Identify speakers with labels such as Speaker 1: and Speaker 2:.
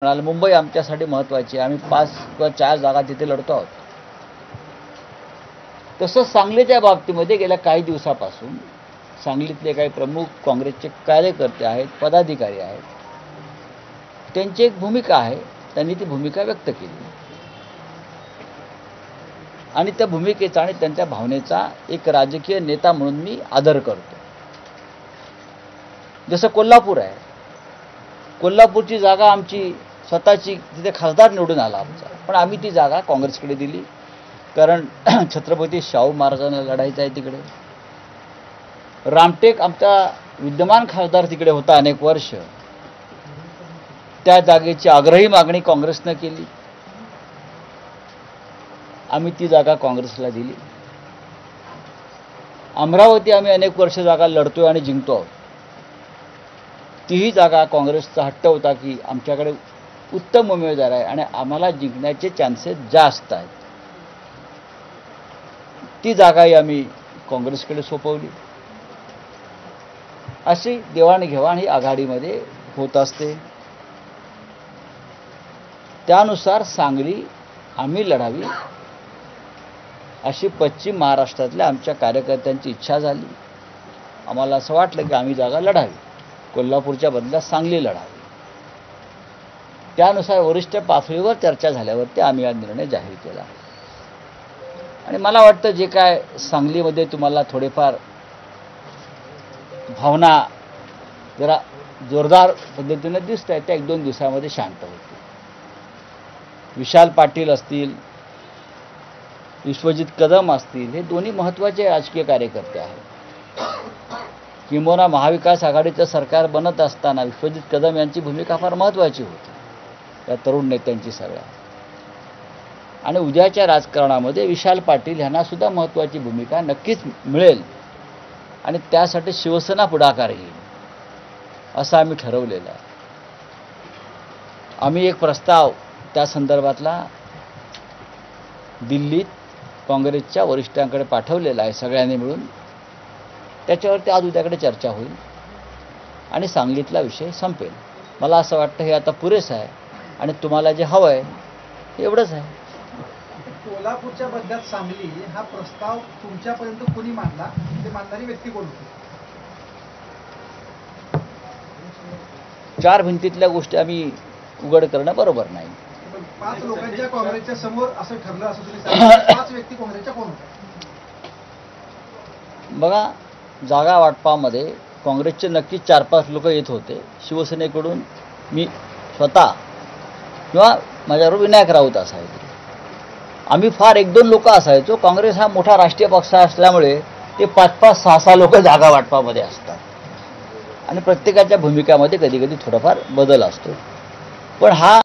Speaker 1: म्हणाल मुंबई आमच्यासाठी महत्त्वाची आहे, आम्ही 5 किंवा 4 जागा तिथे लढतो आहोत. तसंच सांगलीच्या बाबतीमध्ये गेल्या काही दिवसापासून सांगलीतले काही प्रमुख काँग्रेसचे कार्यकर्ते आहेत, पदाधिकारी आहेत, त्यांची एक भूमिका आहे, त्यांनी ती भूमिका व्यक्त केली आणि त्या भूमिकेचा आणि त्यांच्या भावनेचा एक राजकीय नेता म्हणून मी आदर करतो. जसं कोल्हापूर आहे, कोल्हापूरची जागा आमची स्वतःची, तिथे खासदार निवडून आला आमचा, पण आम्ही ती जागा काँग्रेसकडे दिली कारण छत्रपती शाहू महाराजांना लढायचं आहे तिकडे. रामटेक आमचा विद्यमान खासदार तिकडे होता अनेक वर्ष, त्या जागेची आग्रही मागणी काँग्रेसनं केली, आम्ही ती जागा काँग्रेसला दिली. अमरावती आम्ही अनेक वर्ष जागा लढतोय आणि जिंकतो आहोत, तीही जागा काँग्रेसचा हट्ट होता की आमच्याकडे उत्तम उमेदवार आहे आणि आम्हाला जिंकण्याचे चान्सेस जास्त आहेत. ती जागाही आम्ही काँग्रेसकडे सोपवली. अशी देवाणघेवाण ही आघाडीमध्ये होत असते. त्यानुसार सांगली आम्ही लढावी अशी पश्चिम महाराष्ट्रातल्या आमच्या कार्यकर्त्यांची इच्छा झाली. आम्हाला असं वाटलं की आम्ही जागा लढावी, कोल्हापूरच्या बदल्यात सांगली लढावी. त्यानुसार वरिष्ठ पातळीवर चर्चा झाल्यावरती आम्ही हा निर्णय जाहीर केला. आणि मला वाटतं जे काय सांगलीमध्ये तुम्हाला थोडेफार भावना जरा जोरदार पद्धतीने दिसत आहेत, त्या 1-2 दिवसामध्ये शांत होतील. विशाल पाटील असतील, विश्वजित कदम असतील, हे दोन्ही महत्त्वाचे राजकीय कार्यकर्ते आहेत. किंबहुना महाविकास आघाडीचं सरकार बनत असताना विश्वजित कदम यांची भूमिका फार महत्त्वाची होती, त्या तरुण नेत्यांची सगळ्या. आणि उद्याच्या राजकारणामध्ये विशाल पाटील यांना सुद्धा महत्त्वाची भूमिका नक्कीच मिळेल आणि त्यासाठी शिवसेना पुढाकार घेईल असं आम्ही ठरवलेलं आहे. आम्ही एक प्रस्ताव त्या संदर्भातला दिल्लीत काँग्रेसच्या वरिष्ठांकडे पाठवलेला आहे सगळ्यांनी मिळून. त्याच्यावरती आज उद्याकडे चर्चा होईल आणि सांगलीतला विषय संपेल. मला असं वाटतं हे आता पुरेसं आहे आणि तुम्हाला जे हवं आहे हे एवढंच आहे.
Speaker 2: कोल्हापूरच्या बदल्यात सांगली हा प्रस्ताव तुमच्यापर्यंत कोणी मांडला, ते मांडणारी व्यक्ती कोण होती?
Speaker 1: 4 भिंतीतल्या गोष्टी आम्ही उघड करणं बरोबर नाही.
Speaker 2: 5 लोकांच्या काँग्रेसच्या समोर असं ठरलं असं तुम्ही सांगितलं, 5 व्यक्ती काँग्रेसच्या कोण होत्या? बघा,
Speaker 1: जागा वाटपामध्ये काँग्रेसचे नक्कीच 4-5 लोक येत होते. शिवसेनेकडून मी स्वतः किंवा माझ्याबरोबर विनायक राऊत असायचे. आम्ही फार 1-2 लोक असायचो. काँग्रेस हा मोठा राष्ट्रीय पक्ष असल्यामुळे ते 5-5, 6-6 लोक जागा वाटपामध्ये असतात आणि प्रत्येकाच्या भूमिकामध्ये कधी कधी थोडाफार बदल असतो. पण हा